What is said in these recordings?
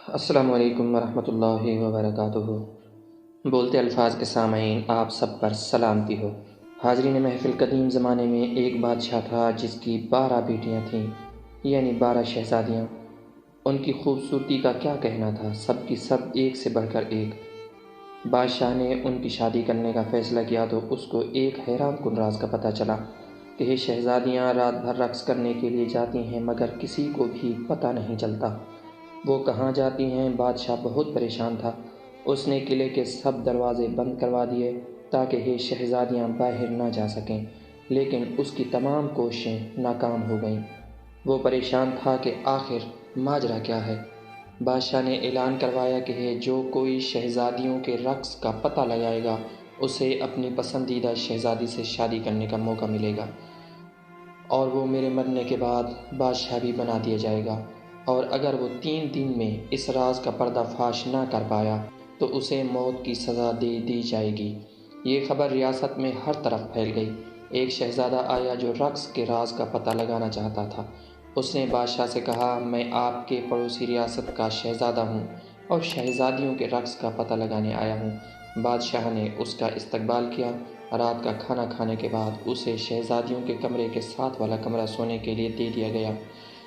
السلام علیکم ورحمۃ اللہ وبرکاتہ۔ بولتے الفاظ کے سامعین، آپ سب پر سلامتی ہو۔ حاضرین محفل، قدیم زمانے میں ایک بادشاہ تھا جس کی 12 بیٹیاں تھیں، یعنی 12 شہزادیاں۔ ان کی خوبصورتی کا کیا کہنا تھا، سب کی سب ایک سے بڑھ کر ایک۔ بادشاہ نے ان کی شادی کرنے کا فیصلہ کیا تو اس کو ایک حیران کن راز کا پتہ چلا کہ یہ شہزادیاں رات بھر رقص کرنے کے لیے جاتی ہیں مگر کسی کو بھی پتہ نہیں چلتا وہ کہاں جاتی ہیں۔ بادشاہ بہت پریشان تھا۔ اس نے قلعے کے سب دروازے بند کروا دیے تاکہ یہ شہزادیاں باہر نہ جا سکیں، لیکن اس کی تمام کوششیں ناکام ہو گئیں۔ وہ پریشان تھا کہ آخر ماجرا کیا ہے۔ بادشاہ نے اعلان کروایا کہ جو کوئی شہزادیوں کے رقص کا پتہ لگائے گا اسے اپنی پسندیدہ شہزادی سے شادی کرنے کا موقع ملے گا، اور وہ میرے مرنے کے بعد بادشاہ بھی بنا دیا جائے گا، اور اگر وہ 3 دن میں اس راز کا پردہ فاش نہ کر پایا تو اسے موت کی سزا دے دی جائے گی۔ یہ خبر ریاست میں ہر طرف پھیل گئی۔ ایک شہزادہ آیا جو رقص کے راز کا پتہ لگانا چاہتا تھا۔ اس نے بادشاہ سے کہا، میں آپ کے پڑوسی ریاست کا شہزادہ ہوں اور شہزادیوں کے رقص کا پتہ لگانے آیا ہوں۔ بادشاہ نے اس کا استقبال کیا۔ رات کا کھانا کھانے کے بعد اسے شہزادیوں کے کمرے کے ساتھ والا کمرہ سونے کے لیے دے دیا گیا۔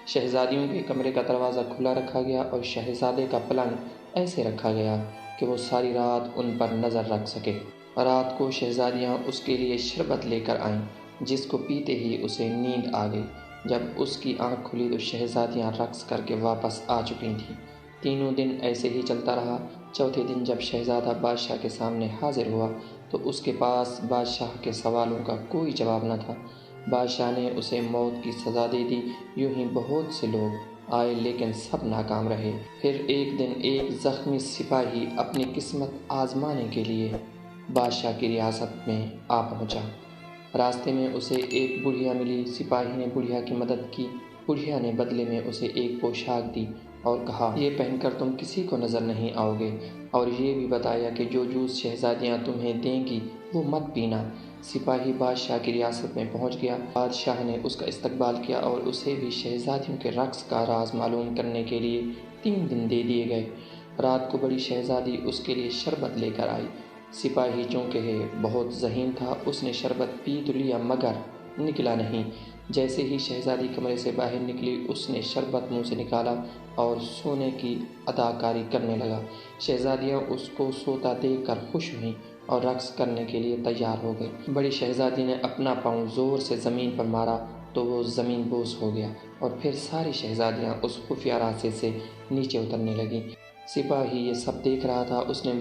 شہزادیوں کے کمرے کا دروازہ کھلا رکھا گیا اور شہزادے کا پلنگ ایسے رکھا گیا کہ وہ ساری رات ان پر نظر رکھ سکے۔ رات کو شہزادیاں اس کے لیے شربت لے کر آئیں، جس کو پیتے ہی اسے نیند آ گئی۔ جب اس کی آنکھ کھلی تو شہزادیاں رقص کر کے واپس آ چکی تھیں۔ تینوں دن ایسے ہی چلتا رہا۔ چوتھے دن جب شہزادہ بادشاہ کے سامنے حاضر ہوا تو اس کے پاس بادشاہ کے سوالوں کا کوئی جواب نہ تھا۔ بادشاہ نے اسے موت کی سزا دے دی۔ یوں ہی بہت سے لوگ آئے لیکن سب ناکام رہے۔ پھر ایک دن ایک زخمی سپاہی اپنی قسمت آزمانے کے لیے بادشاہ کی ریاست میں آ پہنچا۔ راستے میں اسے ایک بڑھیا ملی۔ سپاہی نے بڑھیا کی مدد کی۔ بڑھیا نے بدلے میں اسے ایک پوشاک دی اور کہا، یہ پہن کر تم کسی کو نظر نہیں آؤ گے، اور یہ بھی بتایا کہ جو جوس شہزادیاں تمہیں دیں گی وہ مت پینا۔ سپاہی بادشاہ کی ریاست میں پہنچ گیا۔ بادشاہ نے اس کا استقبال کیا اور اسے بھی شہزادیوں کے رقص کا راز معلوم کرنے کے لیے 3 دن دے دیے گئے۔ رات کو بڑی شہزادی اس کے لیے شربت لے کر آئی۔ سپاہی چونکہ بہت ذہین تھا، اس نے شربت پی تو لیا مگر نکلا نہیں۔ جیسے ہی شہزادی کمرے سے باہر نکلی اس نے شربت منہ سے نکالا اور سونے کی اداکاری کرنے لگا۔ شہزادیاں اس کو سوتا دیکھ کر خوش ہوئیں اور رقص کرنے کے لیے تیار ہو گئی۔ بڑی شہزادی نے اپنا پاؤں زور سے زمین پر مارا تو وہ زمین بوس ہو گیا، اور پھر ساری شہزادیاں اس خفیہ راستے سے نیچے اترنے لگیں۔ سپاہی یہ سب دیکھ رہا تھا۔ اس نے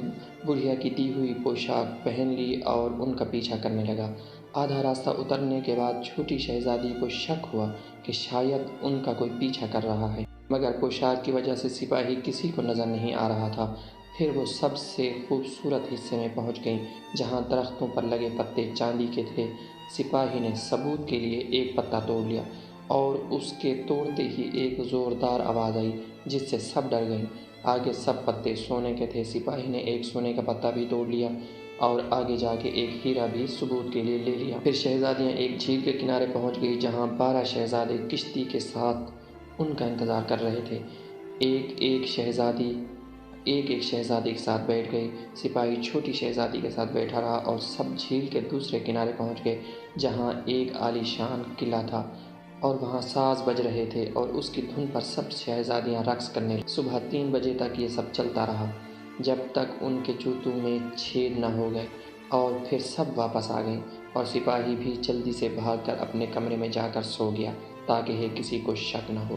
بڑھیا کی دی ہوئی پوشاک پہن لی اور ان کا پیچھا کرنے لگا۔ آدھا راستہ اترنے کے بعد چھوٹی شہزادی کو شک ہوا کہ شاید ان کا کوئی پیچھا کر رہا ہے، مگر پوشاک کی وجہ سے سپاہی کسی کو نظر نہیں آ رہا تھا۔ پھر وہ سب سے خوبصورت حصے میں پہنچ گئیں جہاں درختوں پر لگے پتے چاندی کے تھے۔ سپاہی نے ثبوت کے لیے ایک پتا توڑ لیا اور اس کے توڑتے ہی ایک زوردار آواز آئی جس سے سب ڈر گئیں۔ آگے سب پتے سونے کے تھے۔ سپاہی نے ایک سونے کا پتا بھی توڑ لیا اور آگے جا کے ایک ہیرا بھی ثبوت کے لیے لے لیا۔ پھر شہزادیاں ایک جھیل کے کنارے پہنچ گئی جہاں 12 شہزادے کشتی کے ساتھ ان کا انتظار کر رہے تھے۔ ایک ایک شہزادے کے ساتھ بیٹھ گئے۔ سپاہی چھوٹی شہزادی کے ساتھ بیٹھا رہا اور سب جھیل کے دوسرے کنارے پہنچ گئے جہاں ایک عالی شان قلعہ تھا، اور وہاں ساز بج رہے تھے اور اس کی دھن پر سب شہزادیاں رقص کرنے لگیں۔ صبح 3 بجے تک یہ سب چلتا رہا جب تک ان کے جوتوں میں چھید نہ ہو گئے، اور پھر سب واپس آ گئیں، اور سپاہی بھی جلدی سے بھاگ کر اپنے کمرے میں جا کر سو گیا تاکہ کسی کو شک نہ ہو۔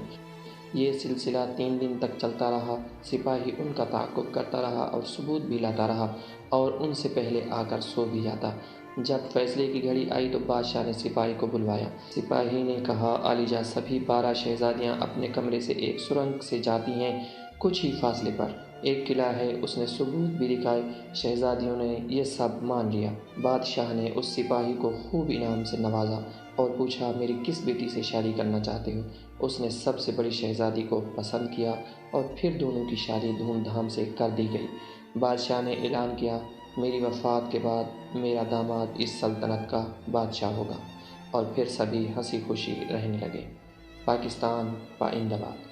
یہ سلسلہ 3 دن تک چلتا رہا۔ سپاہی ان کا تعاقب کرتا رہا اور ثبوت بھی لاتا رہا اور ان سے پہلے آ کر سو بھی جاتا۔ جب فیصلے کی گھڑی آئی تو بادشاہ نے سپاہی کو بلوایا۔ سپاہی نے کہا، عالیجاں سبھی 12 شہزادیاں اپنے کمرے سے ایک سرنگ سے جاتی ہیں، کچھ ہی فاصلے پر ایک قلعہ ہے۔ اس نے ثبوت بھی دکھائے۔ شہزادیوں نے یہ سب مان لیا۔ بادشاہ نے اس سپاہی کو خوب انعام سے نوازا اور پوچھا، میری کس بیٹی سے شادی کرنا چاہتے ہو؟ اس نے سب سے بڑی شہزادی کو پسند کیا اور پھر دونوں کی شادی دھوم دھام سے کر دی گئی۔ بادشاہ نے اعلان کیا، میری وفات کے بعد میرا داماد اس سلطنت کا بادشاہ ہوگا، اور پھر سبھی ہنسی خوشی رہنے لگے۔ پاکستان پائندہ باد۔